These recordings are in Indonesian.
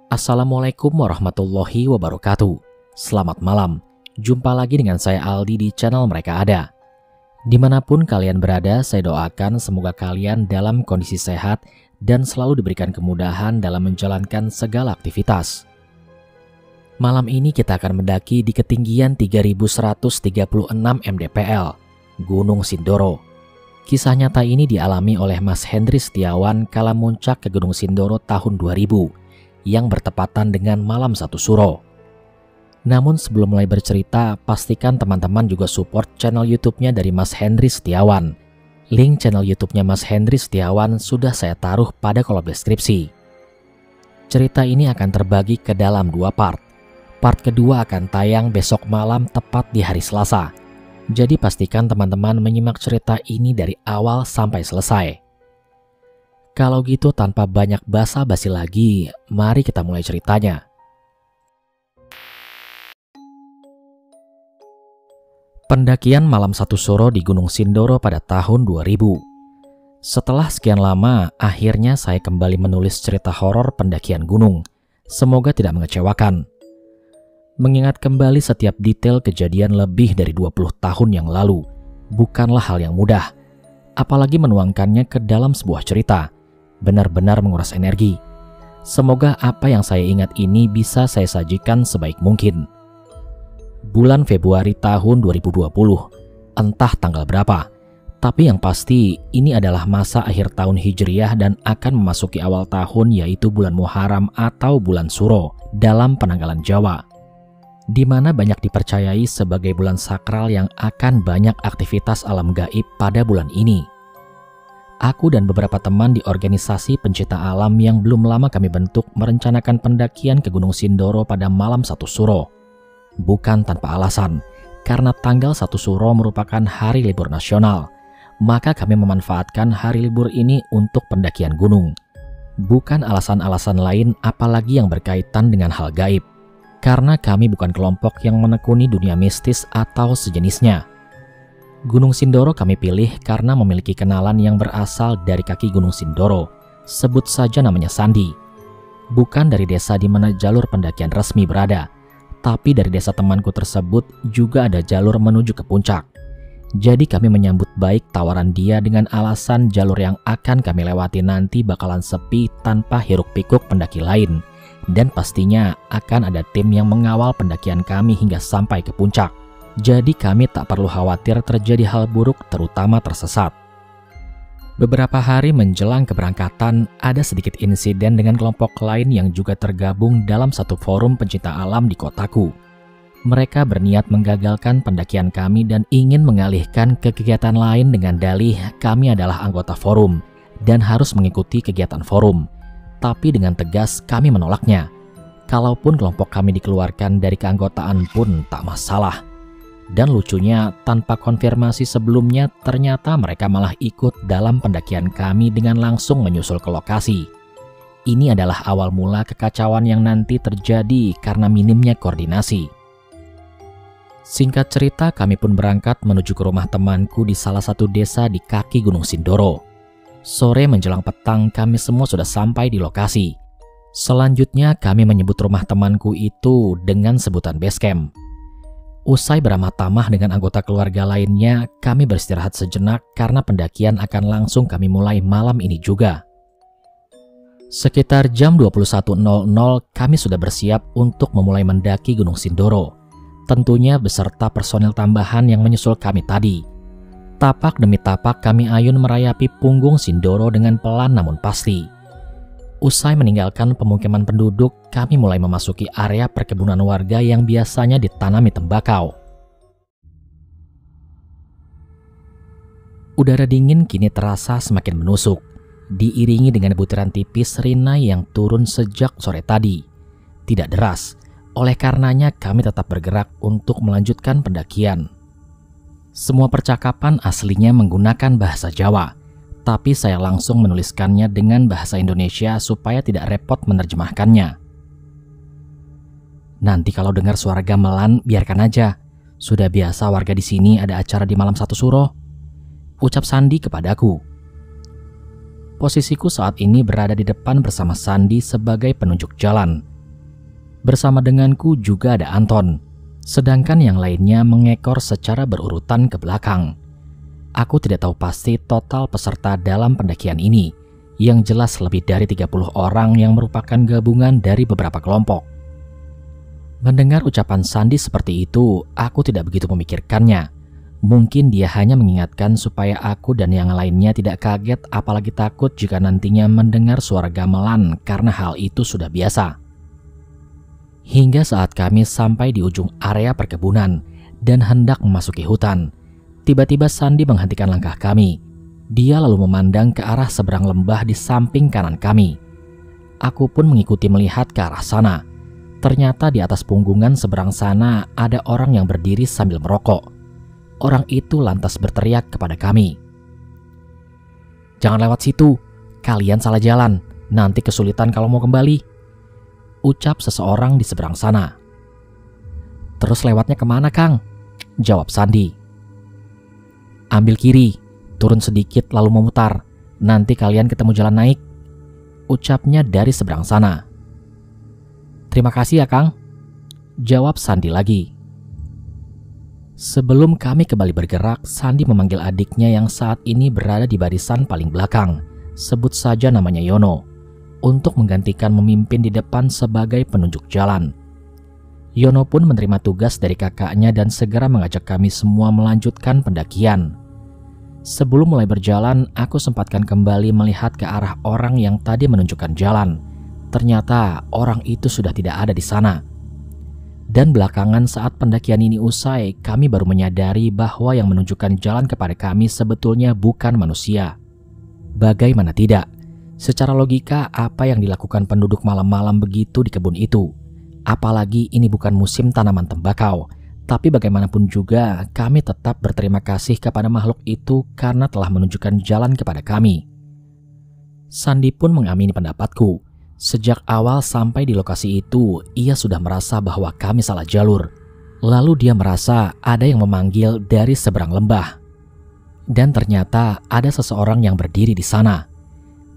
Assalamualaikum warahmatullahi wabarakatuh. Selamat malam, jumpa lagi dengan saya Aldi di channel Mereka Ada. Dimanapun kalian berada, saya doakan semoga kalian dalam kondisi sehat dan selalu diberikan kemudahan dalam menjalankan segala aktivitas. Malam ini kita akan mendaki di ketinggian 3136 mdpl, Gunung Sindoro. Kisah nyata ini dialami oleh Mas Hendri Setiawan kala muncak ke Gunung Sindoro tahun 2000 yang bertepatan dengan malam 1 Suro. Namun sebelum mulai bercerita, pastikan teman-teman juga support channel YouTube-nya dari Mas Hendri Setiawan. Link channel YouTube-nya Mas Hendri Setiawan sudah saya taruh pada kolom deskripsi. Cerita ini akan terbagi ke dalam 2 part. Part kedua akan tayang besok malam tepat di hari Selasa. Jadi pastikan teman-teman menyimak cerita ini dari awal sampai selesai. Kalau gitu tanpa banyak basa-basi lagi, mari kita mulai ceritanya. Pendakian malam 1 Suro di Gunung Sindoro pada tahun 2000. Setelah sekian lama, akhirnya saya kembali menulis cerita horor pendakian gunung. Semoga tidak mengecewakan. Mengingat kembali setiap detail kejadian lebih dari 20 tahun yang lalu, bukanlah hal yang mudah. Apalagi menuangkannya ke dalam sebuah cerita. Benar-benar menguras energi. Semoga apa yang saya ingat ini bisa saya sajikan sebaik mungkin. Bulan Februari tahun 2020, entah tanggal berapa, tapi yang pasti ini adalah masa akhir tahun Hijriah dan akan memasuki awal tahun, yaitu bulan Muharram atau bulan Suro dalam penanggalan Jawa, di mana banyak dipercayai sebagai bulan sakral yang akan banyak aktivitas alam gaib pada bulan ini. Aku dan beberapa teman di organisasi pencinta alam yang belum lama kami bentuk merencanakan pendakian ke Gunung Sindoro pada malam 1 Suro. Bukan tanpa alasan, karena tanggal 1 Suro merupakan hari libur nasional, maka kami memanfaatkan hari libur ini untuk pendakian gunung. Bukan alasan-alasan lain apalagi yang berkaitan dengan hal gaib, karena kami bukan kelompok yang menekuni dunia mistis atau sejenisnya. Gunung Sindoro kami pilih karena memiliki kenalan yang berasal dari kaki Gunung Sindoro, sebut saja namanya Sandi. Bukan dari desa di mana jalur pendakian resmi berada, tapi dari desa temanku tersebut juga ada jalur menuju ke puncak. Jadi kami menyambut baik tawaran dia dengan alasan jalur yang akan kami lewati nanti bakalan sepi tanpa hiruk-pikuk pendaki lain, dan pastinya akan ada tim yang mengawal pendakian kami hingga sampai ke puncak. Jadi kami tak perlu khawatir terjadi hal buruk, terutama tersesat. Beberapa hari menjelang keberangkatan, ada sedikit insiden dengan kelompok lain yang juga tergabung dalam satu forum pencinta alam di kotaku. Mereka berniat menggagalkan pendakian kami dan ingin mengalihkan ke kegiatan lain dengan dalih kami adalah anggota forum dan harus mengikuti kegiatan forum. Tapi dengan tegas kami menolaknya. Kalaupun kelompok kami dikeluarkan dari keanggotaan pun tak masalah. Dan lucunya, tanpa konfirmasi sebelumnya, ternyata mereka malah ikut dalam pendakian kami dengan langsung menyusul ke lokasi. Ini adalah awal mula kekacauan yang nanti terjadi karena minimnya koordinasi. Singkat cerita, kami pun berangkat menuju ke rumah temanku di salah satu desa di kaki Gunung Sindoro. Sore menjelang petang, kami semua sudah sampai di lokasi. Selanjutnya, kami menyebut rumah temanku itu dengan sebutan base camp. Usai beramah tamah dengan anggota keluarga lainnya, kami beristirahat sejenak karena pendakian akan langsung kami mulai malam ini juga. Sekitar jam 21.00 kami sudah bersiap untuk memulai mendaki Gunung Sindoro. Tentunya beserta personil tambahan yang menyusul kami tadi. Tapak demi tapak kami ayun merayapi punggung Sindoro dengan pelan namun pasti. Usai meninggalkan pemukiman penduduk, kami mulai memasuki area perkebunan warga yang biasanya ditanami tembakau. Udara dingin kini terasa semakin menusuk, diiringi dengan butiran tipis rinai yang turun sejak sore tadi. Tidak deras, oleh karenanya kami tetap bergerak untuk melanjutkan pendakian. Semua percakapan aslinya menggunakan bahasa Jawa, tapi saya langsung menuliskannya dengan bahasa Indonesia supaya tidak repot menerjemahkannya. Nanti kalau dengar suara gamelan, biarkan aja. Sudah biasa warga di sini ada acara di malam 1 Suro, ucap Sandi kepadaku. Posisiku saat ini berada di depan bersama Sandi sebagai penunjuk jalan. Bersama denganku juga ada Anton, sedangkan yang lainnya mengekor secara berurutan ke belakang. Aku tidak tahu pasti total peserta dalam pendakian ini, yang jelas lebih dari 30 orang yang merupakan gabungan dari beberapa kelompok. Mendengar ucapan Sandi seperti itu, aku tidak begitu memikirkannya. Mungkin dia hanya mengingatkan supaya aku dan yang lainnya tidak kaget apalagi takut jika nantinya mendengar suara gamelan karena hal itu sudah biasa. Hingga saat kami sampai di ujung area perkebunan dan hendak memasuki hutan, tiba-tiba Sandi menghentikan langkah kami. Dia lalu memandang ke arah seberang lembah di samping kanan kami. Aku pun mengikuti melihat ke arah sana. Ternyata di atas punggungan seberang sana ada orang yang berdiri sambil merokok. Orang itu lantas berteriak kepada kami, "Jangan lewat situ, kalian salah jalan, nanti kesulitan kalau mau kembali," ucap seseorang di seberang sana. "Terus lewatnya kemana, Kang?" jawab Sandi. "Ambil kiri, turun sedikit lalu memutar, nanti kalian ketemu jalan naik," ucapnya dari seberang sana. "Terima kasih ya, Kang," jawab Sandi lagi. Sebelum kami kembali bergerak, Sandi memanggil adiknya yang saat ini berada di barisan paling belakang, sebut saja namanya Yono, untuk menggantikan memimpin di depan sebagai penunjuk jalan. Yono pun menerima tugas dari kakaknya dan segera mengajak kami semua melanjutkan pendakian. Sebelum mulai berjalan, aku sempatkan kembali melihat ke arah orang yang tadi menunjukkan jalan. Ternyata orang itu sudah tidak ada di sana. Dan belakangan saat pendakian ini usai, kami baru menyadari bahwa yang menunjukkan jalan kepada kami sebetulnya bukan manusia. Bagaimana tidak? Secara logika, apa yang dilakukan penduduk malam-malam begitu di kebun itu? Apalagi ini bukan musim tanaman tembakau. Tapi bagaimanapun juga, kami tetap berterima kasih kepada makhluk itu karena telah menunjukkan jalan kepada kami. Sandi pun mengamini pendapatku. Sejak awal sampai di lokasi itu, ia sudah merasa bahwa kami salah jalur. Lalu dia merasa ada yang memanggil dari seberang lembah. Dan ternyata ada seseorang yang berdiri di sana.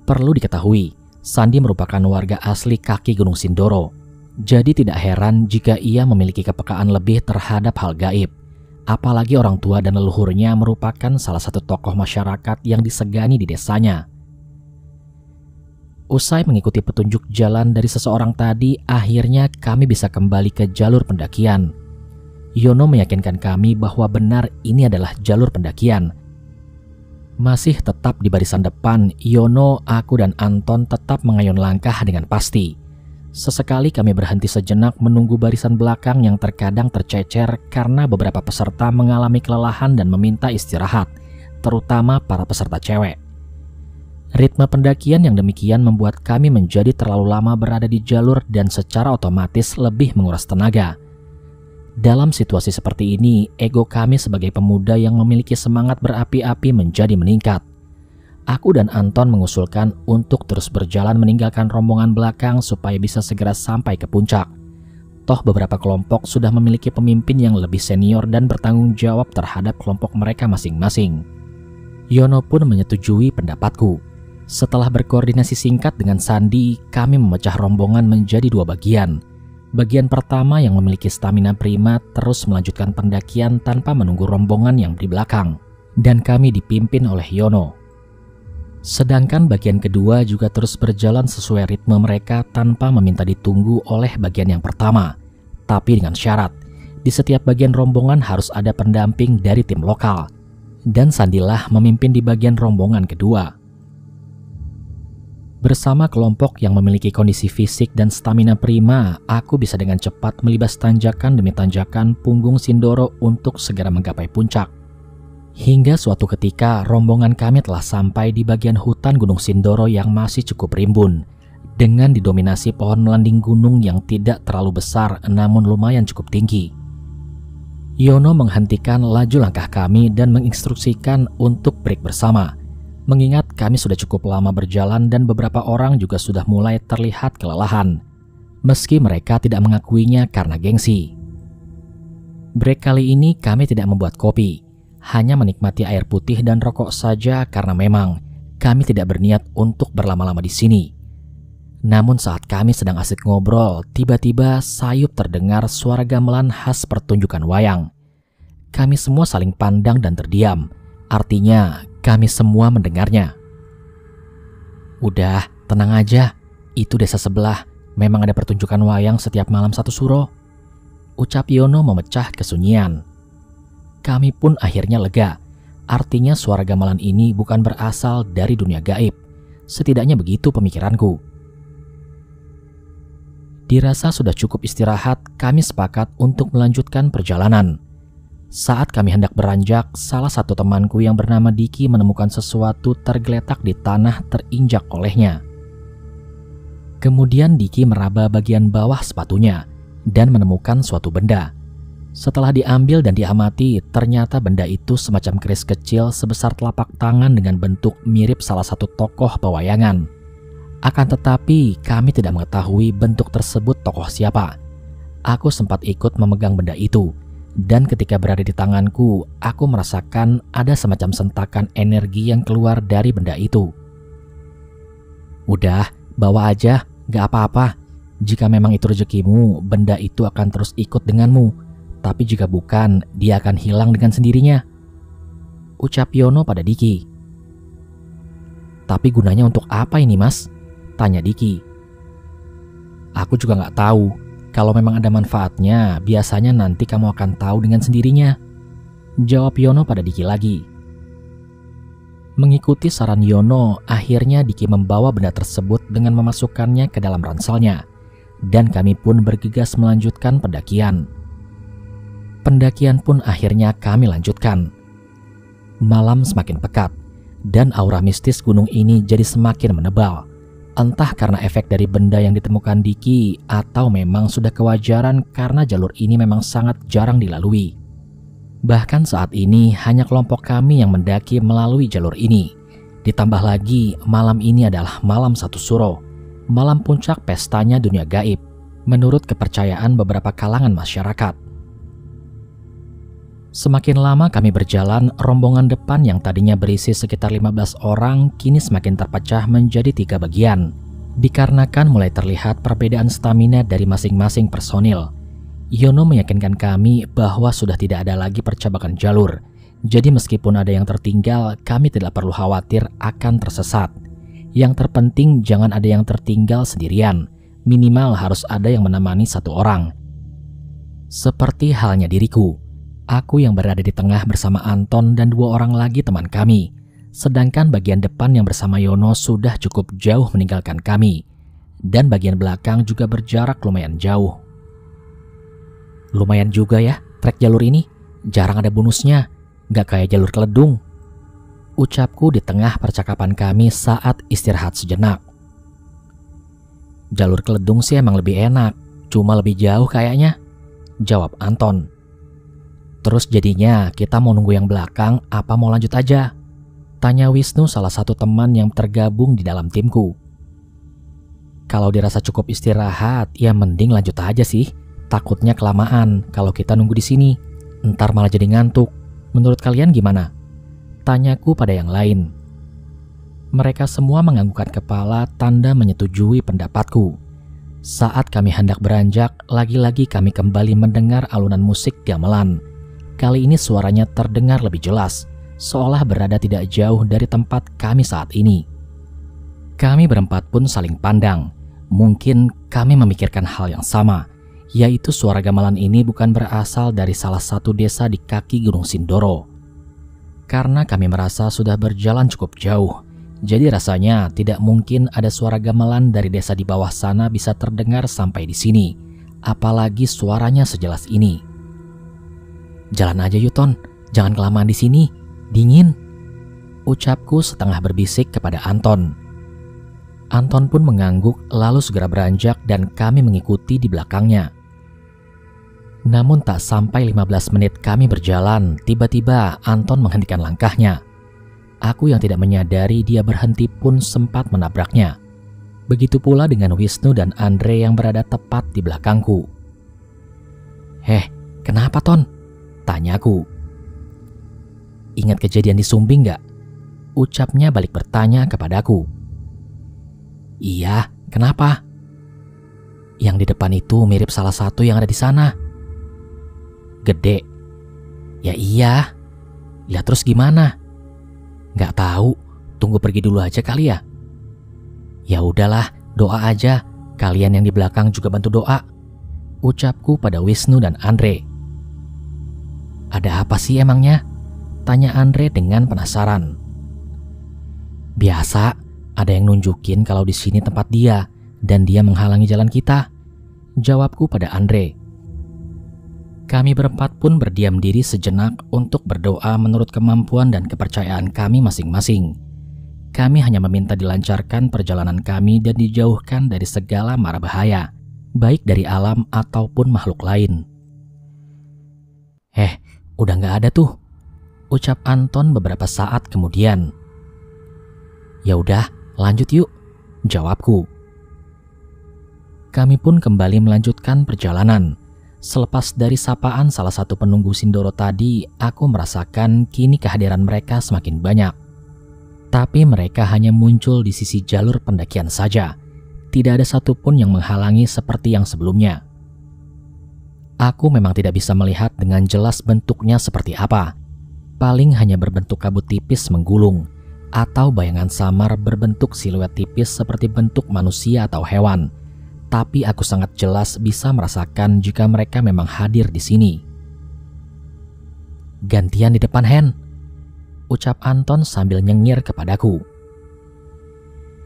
Perlu diketahui, Sandi merupakan warga asli kaki Gunung Sindoro. Jadi tidak heran jika ia memiliki kepekaan lebih terhadap hal gaib. Apalagi orang tua dan leluhurnya merupakan salah satu tokoh masyarakat yang disegani di desanya. Usai mengikuti petunjuk jalan dari seseorang tadi, akhirnya kami bisa kembali ke jalur pendakian. Yono meyakinkan kami bahwa benar ini adalah jalur pendakian. Masih tetap di barisan depan, Yono, aku dan Anton tetap mengayun langkah dengan pasti. Sesekali kami berhenti sejenak menunggu barisan belakang yang terkadang tercecer karena beberapa peserta mengalami kelelahan dan meminta istirahat, terutama para peserta cewek. Ritme pendakian yang demikian membuat kami menjadi terlalu lama berada di jalur dan secara otomatis lebih menguras tenaga. Dalam situasi seperti ini, ego kami sebagai pemuda yang memiliki semangat berapi-api menjadi meningkat. Aku dan Anton mengusulkan untuk terus berjalan meninggalkan rombongan belakang supaya bisa segera sampai ke puncak. Toh beberapa kelompok sudah memiliki pemimpin yang lebih senior dan bertanggung jawab terhadap kelompok mereka masing-masing. Yono pun menyetujui pendapatku. Setelah berkoordinasi singkat dengan Sandi, kami memecah rombongan menjadi dua bagian. Bagian pertama yang memiliki stamina prima terus melanjutkan pendakian tanpa menunggu rombongan yang di belakang, dan kami dipimpin oleh Yono. Sedangkan bagian kedua juga terus berjalan sesuai ritme mereka tanpa meminta ditunggu oleh bagian yang pertama, tapi dengan syarat, di setiap bagian rombongan harus ada pendamping dari tim lokal, dan Sandilah memimpin di bagian rombongan kedua. Bersama kelompok yang memiliki kondisi fisik dan stamina prima, aku bisa dengan cepat melibas tanjakan demi tanjakan punggung Sindoro untuk segera menggapai puncak. Hingga suatu ketika, rombongan kami telah sampai di bagian hutan Gunung Sindoro yang masih cukup rimbun, dengan didominasi pohon melanding gunung yang tidak terlalu besar namun lumayan cukup tinggi. Yono menghentikan laju langkah kami dan menginstruksikan untuk break bersama. Mengingat kami sudah cukup lama berjalan dan beberapa orang juga sudah mulai terlihat kelelahan, meski mereka tidak mengakuinya karena gengsi. Break kali ini kami tidak membuat kopi, hanya menikmati air putih dan rokok saja karena memang kami tidak berniat untuk berlama-lama di sini. Namun saat kami sedang asik ngobrol, tiba-tiba sayup terdengar suara gamelan khas pertunjukan wayang. Kami semua saling pandang dan terdiam. Artinya, kami semua mendengarnya. "Udah, tenang aja. Itu desa sebelah. Memang ada pertunjukan wayang setiap malam satu suro," ucap Yono memecah kesunyian. Kami pun akhirnya lega. Artinya suara gamelan ini bukan berasal dari dunia gaib. Setidaknya begitu pemikiranku. Dirasa sudah cukup istirahat, kami sepakat untuk melanjutkan perjalanan. Saat kami hendak beranjak, salah satu temanku yang bernama Diki menemukan sesuatu tergeletak di tanah terinjak olehnya. Kemudian Diki meraba bagian bawah sepatunya dan menemukan suatu benda. Setelah diambil dan diamati, ternyata benda itu semacam keris kecil sebesar telapak tangan dengan bentuk mirip salah satu tokoh pewayangan. Akan tetapi, kami tidak mengetahui bentuk tersebut tokoh siapa. Aku sempat ikut memegang benda itu, dan ketika berada di tanganku, aku merasakan ada semacam sentakan energi yang keluar dari benda itu. "Udah, bawa aja, gak apa-apa. Jika memang itu rezekimu, benda itu akan terus ikut denganmu. Tapi jika bukan, dia akan hilang dengan sendirinya," ucap Yono pada Diki. "Tapi gunanya untuk apa ini, Mas?" tanya Diki. "Aku juga gak tahu. Kalau memang ada manfaatnya, biasanya nanti kamu akan tahu dengan sendirinya," jawab Yono pada Diki lagi. Mengikuti saran Yono, akhirnya Diki membawa benda tersebut dengan memasukkannya ke dalam ranselnya, dan kami pun bergegas melanjutkan pendakian. Pendakian pun akhirnya kami lanjutkan. Malam semakin pekat, dan aura mistis gunung ini jadi semakin menebal. Entah karena efek dari benda yang ditemukan Diki atau memang sudah kewajaran karena jalur ini memang sangat jarang dilalui. Bahkan saat ini hanya kelompok kami yang mendaki melalui jalur ini. Ditambah lagi malam ini adalah malam satu suro, malam puncak pestanya dunia gaib, menurut kepercayaan beberapa kalangan masyarakat. Semakin lama kami berjalan, rombongan depan yang tadinya berisi sekitar 15 orang kini semakin terpecah menjadi 3 bagian. Dikarenakan mulai terlihat perbedaan stamina dari masing-masing personil. Yono meyakinkan kami bahwa sudah tidak ada lagi percabakan jalur. Jadi meskipun ada yang tertinggal, kami tidak perlu khawatir akan tersesat. Yang terpenting jangan ada yang tertinggal sendirian. Minimal harus ada yang menemani satu orang. Seperti halnya diriku. Aku yang berada di tengah bersama Anton dan 2 orang lagi teman kami. Sedangkan bagian depan yang bersama Yono sudah cukup jauh meninggalkan kami. Dan bagian belakang juga berjarak lumayan jauh. "Lumayan juga ya trek jalur ini. Jarang ada bonusnya. Gak kayak jalur Keledung," ucapku di tengah percakapan kami saat istirahat sejenak. "Jalur Keledung sih emang lebih enak. Cuma lebih jauh kayaknya," jawab Anton. "Terus jadinya kita mau nunggu yang belakang apa mau lanjut aja?" tanya Wisnu, salah satu teman yang tergabung di dalam timku. "Kalau dirasa cukup istirahat, ya mending lanjut aja sih. Takutnya kelamaan kalau kita nunggu di sini. Ntar malah jadi ngantuk. Menurut kalian gimana?" tanyaku pada yang lain. Mereka semua menganggukkan kepala tanda menyetujui pendapatku. Saat kami hendak beranjak, lagi-lagi kami kembali mendengar alunan musik gamelan. Kali ini suaranya terdengar lebih jelas, seolah berada tidak jauh dari tempat kami saat ini. Kami berempat pun saling pandang. Mungkin kami memikirkan hal yang sama, yaitu suara gamelan ini bukan berasal dari salah satu desa di kaki Gunung Sindoro. Karena kami merasa sudah berjalan cukup jauh, jadi rasanya tidak mungkin ada suara gamelan dari desa di bawah sana bisa terdengar sampai di sini, apalagi suaranya sejelas ini. "Jalan aja Yuton, jangan kelamaan di sini, dingin," ucapku setengah berbisik kepada Anton. Anton pun mengangguk lalu segera beranjak dan kami mengikuti di belakangnya. Namun tak sampai 15 menit kami berjalan, tiba-tiba Anton menghentikan langkahnya. Aku yang tidak menyadari dia berhenti pun sempat menabraknya. Begitu pula dengan Wisnu dan Andre yang berada tepat di belakangku. Kenapa Ton?" tanyaku. "Ingat kejadian di Sumbing gak?" ucapnya balik bertanya kepadaku. "Iya, Kenapa? Yang di depan itu mirip salah satu yang ada di sana. Gede. Ya iya. Lihat terus gimana? Nggak tahu. Tunggu pergi dulu aja kali ya. Ya udahlah, doa aja. Kalian yang di belakang juga bantu doa. Ucapku pada Wisnu dan Andre. Ada apa sih emangnya? Tanya Andre dengan penasaran. Biasa, ada yang nunjukin kalau di sini tempat dia dan dia menghalangi jalan kita. Jawabku pada Andre. Kami berempat pun berdiam diri sejenak untuk berdoa menurut kemampuan dan kepercayaan kami masing-masing. Kami hanya meminta dilancarkan perjalanan kami dan dijauhkan dari segala mara bahaya, baik dari alam ataupun makhluk lain. Udah gak ada tuh, ucap Anton beberapa saat kemudian. Ya udah, lanjut yuk, jawabku. Kami pun kembali melanjutkan perjalanan. Selepas dari sapaan salah satu penunggu Sindoro tadi, aku merasakan kini kehadiran mereka semakin banyak. Tapi mereka hanya muncul di sisi jalur pendakian saja. Tidak ada satupun yang menghalangi seperti yang sebelumnya. Aku memang tidak bisa melihat dengan jelas bentuknya seperti apa. Paling hanya berbentuk kabut tipis menggulung, atau bayangan samar berbentuk siluet tipis seperti bentuk manusia atau hewan. Tapi aku sangat jelas bisa merasakan jika mereka memang hadir di sini. Gantian di depan, Hen, ucap Anton sambil nyengir kepadaku.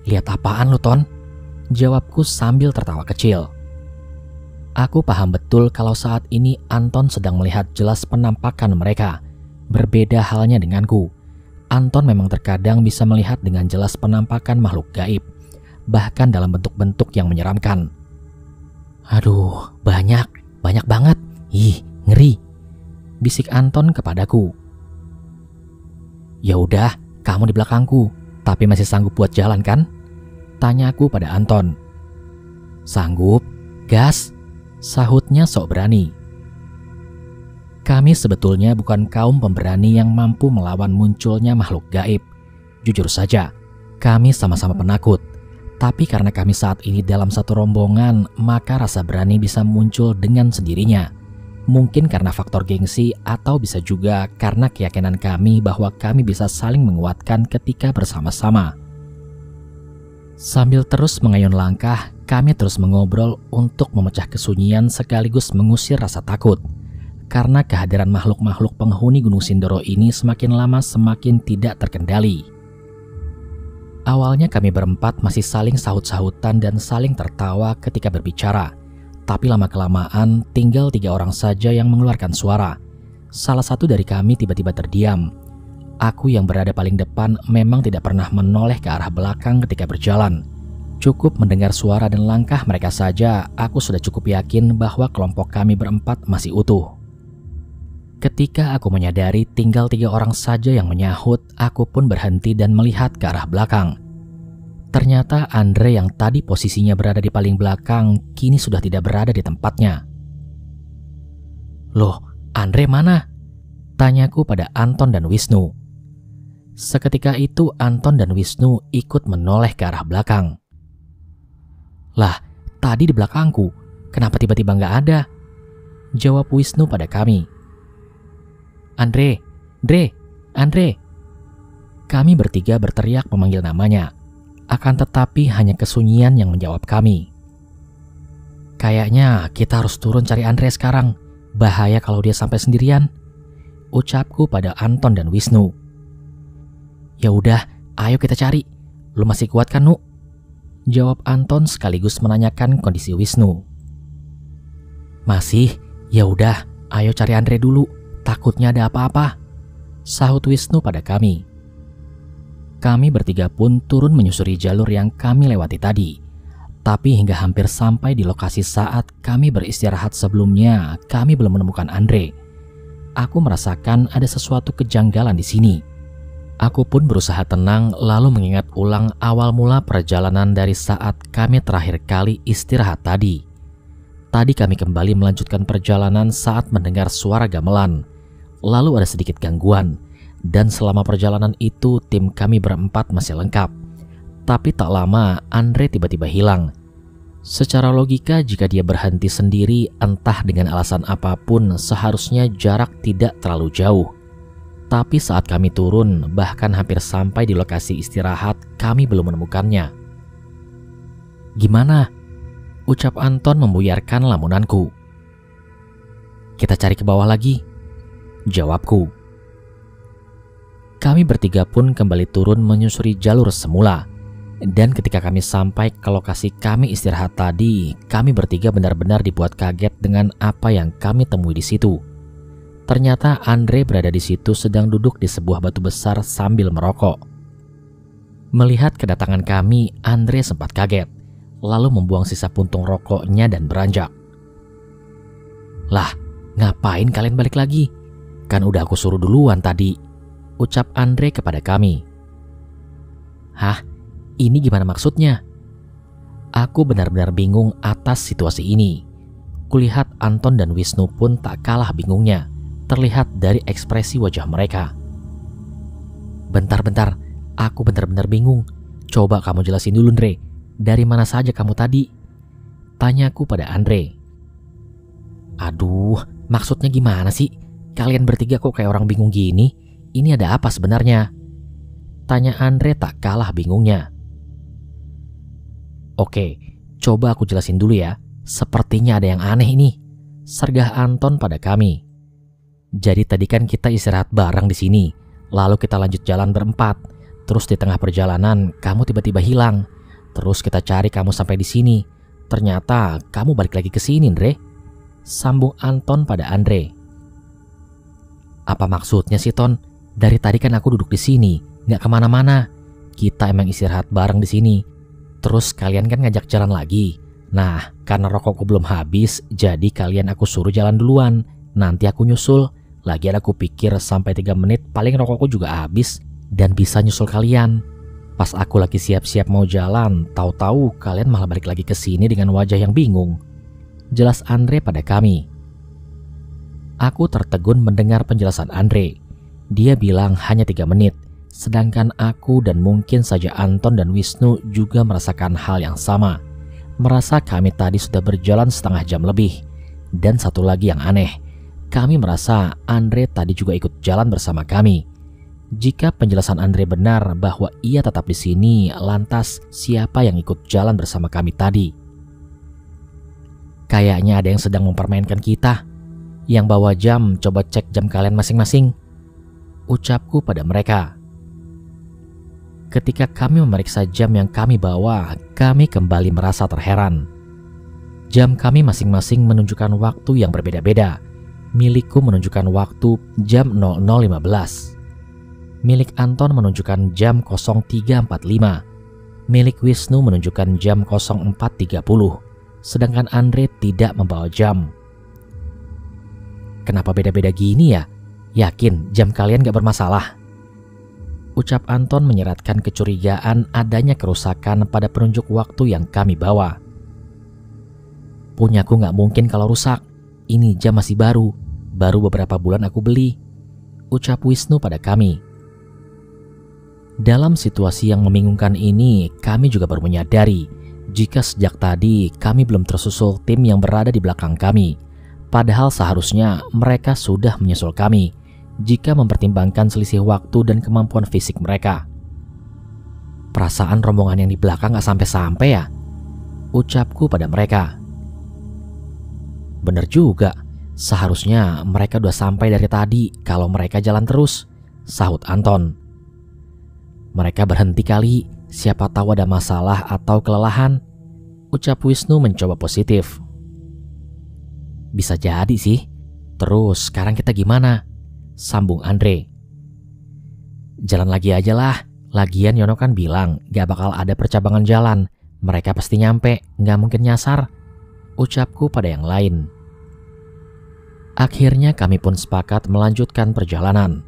Lihat apaan lu, Ton? Jawabku sambil tertawa kecil. Aku paham betul kalau saat ini Anton sedang melihat jelas penampakan mereka. Berbeda halnya denganku. Anton memang terkadang bisa melihat dengan jelas penampakan makhluk gaib, bahkan dalam bentuk-bentuk yang menyeramkan. Aduh, banyak banget. Ih, ngeri, bisik Anton kepadaku. Ya udah, kamu di belakangku, tapi masih sanggup buat jalan kan? Tanyaku pada Anton. Sanggup, gas, sahutnya sok berani. Kami sebetulnya bukan kaum pemberani yang mampu melawan munculnya makhluk gaib. Jujur saja, kami sama-sama penakut. Tapi karena kami saat ini dalam satu rombongan, maka rasa berani bisa muncul dengan sendirinya. Mungkin karena faktor gengsi atau bisa juga karena keyakinan kami bahwa kami bisa saling menguatkan ketika bersama-sama. Sambil terus mengayun langkah, kami terus mengobrol untuk memecah kesunyian sekaligus mengusir rasa takut. Karena kehadiran makhluk-makhluk penghuni Gunung Sindoro ini semakin lama semakin tidak terkendali. Awalnya kami berempat masih saling sahut-sahutan dan saling tertawa ketika berbicara. Tapi lama-kelamaan tinggal 3 orang saja yang mengeluarkan suara. Salah satu dari kami tiba-tiba terdiam. Aku yang berada paling depan memang tidak pernah menoleh ke arah belakang ketika berjalan. Cukup mendengar suara dan langkah mereka saja, aku sudah cukup yakin bahwa kelompok kami berempat masih utuh. Ketika aku menyadari tinggal 3 orang saja yang menyahut, aku pun berhenti dan melihat ke arah belakang. Ternyata Andre yang tadi posisinya berada di paling belakang, kini sudah tidak berada di tempatnya. Loh, Andre mana? Tanyaku pada Anton dan Wisnu. Seketika itu Anton dan Wisnu ikut menoleh ke arah belakang. Lah, tadi di belakangku, kenapa tiba-tiba nggak ada? Jawab Wisnu pada kami. Andre. Kami bertiga berteriak memanggil namanya. Akan tetapi hanya kesunyian yang menjawab kami. Kayaknya kita harus turun cari Andre sekarang. Bahaya kalau dia sampai sendirian, ucapku pada Anton dan Wisnu. Ya udah, ayo kita cari. Lu masih kuat kan, Nu? Jawab Anton sekaligus menanyakan kondisi Wisnu. Masih? Ya udah, ayo cari Andre dulu. Takutnya ada apa-apa, sahut Wisnu pada kami. Kami bertiga pun turun menyusuri jalur yang kami lewati tadi. Tapi hingga hampir sampai di lokasi saat kami beristirahat sebelumnya, kami belum menemukan Andre. Aku merasakan ada sesuatu kejanggalan di sini. Aku pun berusaha tenang lalu mengingat ulang awal mula perjalanan dari saat kami terakhir kali istirahat tadi. Tadi kami kembali melanjutkan perjalanan saat mendengar suara gamelan. Lalu ada sedikit gangguan, dan selama perjalanan itu tim kami berempat masih lengkap. Tapi tak lama Andre tiba-tiba hilang. Secara logika jika dia berhenti sendiri entah dengan alasan apapun seharusnya jarak tidak terlalu jauh. Tapi saat kami turun bahkan hampir sampai di lokasi istirahat kami belum menemukannya. "Gimana?" ucap Anton membuyarkan lamunanku. "Kita cari ke bawah lagi," jawabku. Kami bertiga pun kembali turun menyusuri jalur semula. Dan ketika kami sampai ke lokasi kami istirahat tadi, kami bertiga benar-benar dibuat kaget dengan apa yang kami temui di situ. Ternyata Andre berada di situ sedang duduk di sebuah batu besar sambil merokok. Melihat kedatangan kami, Andre sempat kaget, lalu membuang sisa puntung rokoknya dan beranjak. "Lah, ngapain kalian balik lagi? Kan udah aku suruh duluan tadi," ucap Andre kepada kami. "Hah? Ini gimana maksudnya?" Aku benar-benar bingung atas situasi ini. Kulihat Anton dan Wisnu pun tak kalah bingungnya, terlihat dari ekspresi wajah mereka. "Bentar-bentar, aku benar-benar bingung. Coba kamu jelasin dulu, Andre. Dari mana saja kamu tadi?" tanyaku pada Andre. "Aduh, maksudnya gimana sih? Kalian bertiga kok kayak orang bingung gini? Ini ada apa sebenarnya?" tanya Andre tak kalah bingungnya. "Oke, coba aku jelasin dulu ya. Sepertinya ada yang aneh ini," sergah Anton pada kami. "Jadi tadi kan kita istirahat bareng di sini, lalu kita lanjut jalan berempat. Terus di tengah perjalanan kamu tiba-tiba hilang. Terus kita cari kamu sampai di sini. Ternyata kamu balik lagi ke sini, Andre," sambung Anton pada Andre. "Apa maksudnya sih, Ton? Dari tadi kan aku duduk di sini, nggak kemana-mana. Kita emang istirahat bareng di sini. Terus kalian kan ngajak jalan lagi. Nah, karena rokokku belum habis, jadi kalian aku suruh jalan duluan. Nanti aku nyusul. Lagian aku pikir sampai 3 menit paling rokokku juga habis dan bisa nyusul kalian. Pas aku lagi siap-siap mau jalan, tahu-tahu kalian malah balik lagi ke sini dengan wajah yang bingung," jelas Andre pada kami. Aku tertegun mendengar penjelasan Andre. Dia bilang hanya 3 menit. Sedangkan aku dan mungkin saja Anton dan Wisnu juga merasakan hal yang sama. Merasa kami tadi sudah berjalan setengah jam lebih. Dan satu lagi yang aneh, kami merasa Andre tadi juga ikut jalan bersama kami. Jika penjelasan Andre benar bahwa ia tetap di sini, lantas siapa yang ikut jalan bersama kami tadi? "Kayaknya ada yang sedang mempermainkan kita. Yang bawa jam, coba cek jam kalian masing-masing," ucapku pada mereka. Ketika kami memeriksa jam yang kami bawa, kami kembali merasa terheran. Jam kami masing-masing menunjukkan waktu yang berbeda-beda. Milikku menunjukkan waktu jam 00.15. Milik Anton menunjukkan jam 03.45. Milik Wisnu menunjukkan jam 04.30. Sedangkan Andre tidak membawa jam. "Kenapa beda-beda gini ya? Yakin jam kalian gak bermasalah?" ucap Anton menyeratkan kecurigaan adanya kerusakan pada penunjuk waktu yang kami bawa. "Punyaku gak mungkin kalau rusak. Ini jam masih baru beberapa bulan aku beli," ucap Wisnu pada kami. Dalam situasi yang membingungkan ini, kami juga baru menyadari jika sejak tadi kami belum tersusul tim yang berada di belakang kami. Padahal seharusnya mereka sudah menyusul kami jika mempertimbangkan selisih waktu dan kemampuan fisik mereka. "Perasaan rombongan yang di belakang gak sampai-sampai ya?" ucapku pada mereka. "Bener juga, seharusnya mereka udah sampai dari tadi kalau mereka jalan terus," sahut Anton. "Mereka berhenti kali, siapa tahu ada masalah atau kelelahan," ucap Wisnu mencoba positif. "Bisa jadi sih. Terus sekarang kita gimana?" sambung Andre. "Jalan lagi aja lah. Lagian Yono kan bilang gak bakal ada percabangan jalan. Mereka pasti nyampe, gak mungkin nyasar," ucapku pada yang lain. Akhirnya kami pun sepakat melanjutkan perjalanan.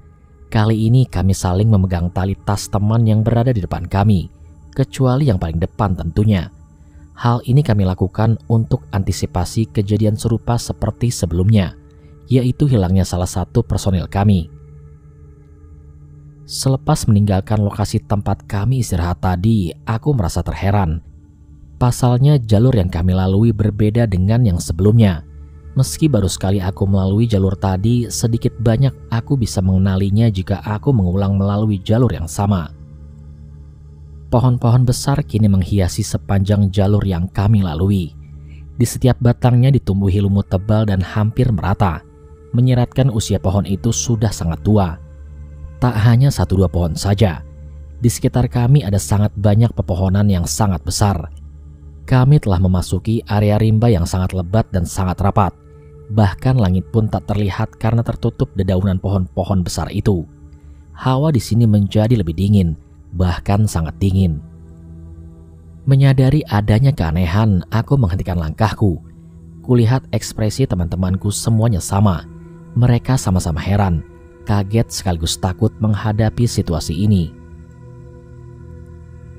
Kali ini kami saling memegang tali tas teman yang berada di depan kami, kecuali yang paling depan tentunya. Hal ini kami lakukan untuk antisipasi kejadian serupa seperti sebelumnya, yaitu hilangnya salah satu personil kami. Selepas meninggalkan lokasi tempat kami istirahat tadi, aku merasa terheran. Pasalnya jalur yang kami lalui berbeda dengan yang sebelumnya. Meski baru sekali aku melalui jalur tadi, sedikit banyak aku bisa mengenalinya jika aku mengulang melalui jalur yang sama. Pohon-pohon besar kini menghiasi sepanjang jalur yang kami lalui. Di setiap batangnya ditumbuhi lumut tebal dan hampir merata, menyiratkan usia pohon itu sudah sangat tua. Tak hanya 1-2 pohon saja, di sekitar kami ada sangat banyak pepohonan yang sangat besar. Kami telah memasuki area rimba yang sangat lebat dan sangat rapat. Bahkan langit pun tak terlihat karena tertutup dedaunan pohon-pohon besar itu. Hawa di sini menjadi lebih dingin, bahkan sangat dingin. Menyadari adanya keanehan, aku menghentikan langkahku. Kulihat ekspresi teman-temanku semuanya sama. Mereka sama-sama heran, kaget sekaligus takut menghadapi situasi ini.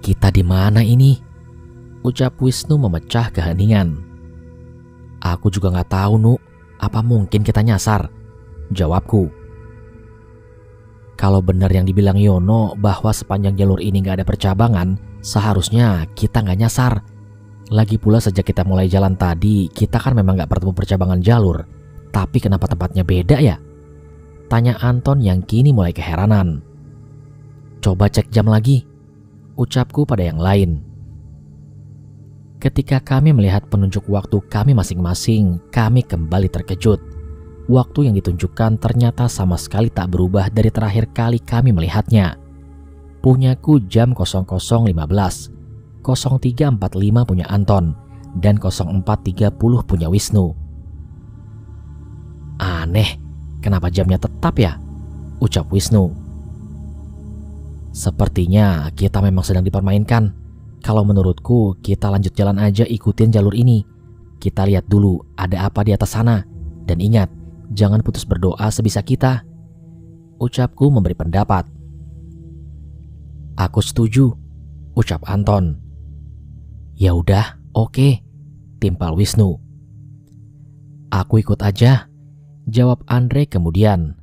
"Kita di mana ini?" ucap Wisnu memecah keheningan. "Aku juga gak tahu, Nu. Apa mungkin kita nyasar?" jawabku. Kalau benar yang dibilang Yono bahwa sepanjang jalur ini gak ada percabangan, seharusnya kita gak nyasar. Lagi pula sejak kita mulai jalan tadi, kita kan memang gak bertemu percabangan jalur. Tapi kenapa tempatnya beda ya? Tanya Anton yang kini mulai keheranan. "Coba cek jam lagi," ucapku pada yang lain. Ketika kami melihat penunjuk waktu kami masing-masing, kami kembali terkejut. Waktu yang ditunjukkan ternyata sama sekali tak berubah dari terakhir kali kami melihatnya. Punyaku jam 00.15, 03.45 punya Anton, dan 04.30 punya Wisnu. "Aneh, kenapa jamnya tetap ya?" ucap Wisnu. "Sepertinya kita memang sedang dipermainkan. Kalau menurutku kita lanjut jalan aja, ikutin jalur ini. Kita lihat dulu ada apa di atas sana. Dan ingat, jangan putus berdoa sebisa kita," ucapku memberi pendapat. "Aku setuju," ucap Anton. "Ya udah, oke," timpal Wisnu. "Aku ikut aja," jawab Andre kemudian.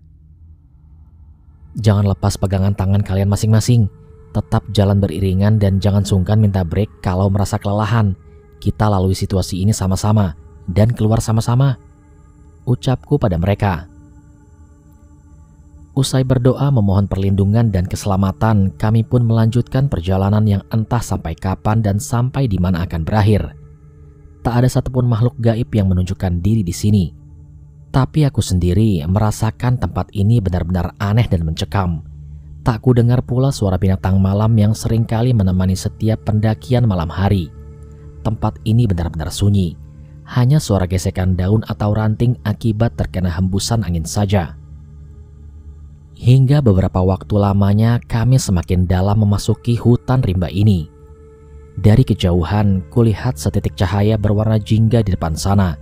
"Jangan lepas pegangan tangan kalian masing-masing. Tetap jalan beriringan dan jangan sungkan minta break kalau merasa kelelahan. Kita lalui situasi ini sama-sama dan keluar sama-sama," ucapku pada mereka. Usai berdoa memohon perlindungan dan keselamatan, kami pun melanjutkan perjalanan yang entah sampai kapan dan sampai di mana akan berakhir. Tak ada satupun makhluk gaib yang menunjukkan diri di sini. Tapi aku sendiri merasakan tempat ini benar-benar aneh dan mencekam. Tak ku dengar pula suara binatang malam yang seringkali menemani setiap pendakian malam hari. Tempat ini benar-benar sunyi. Hanya suara gesekan daun atau ranting akibat terkena hembusan angin saja. Hingga beberapa waktu lamanya kami semakin dalam memasuki hutan rimba ini. Dari kejauhan kulihat setitik cahaya berwarna jingga di depan sana.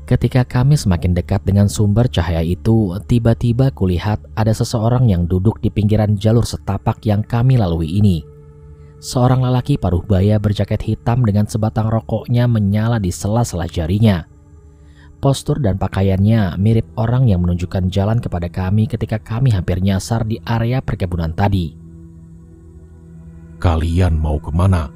Ketika kami semakin dekat dengan sumber cahaya itu, tiba-tiba kulihat ada seseorang yang duduk di pinggiran jalur setapak yang kami lalui ini. Seorang lelaki paruh baya berjaket hitam dengan sebatang rokoknya menyala di sela-sela jarinya. Postur dan pakaiannya mirip orang yang menunjukkan jalan kepada kami ketika kami hampir nyasar di area perkebunan tadi. "Kalian mau kemana?"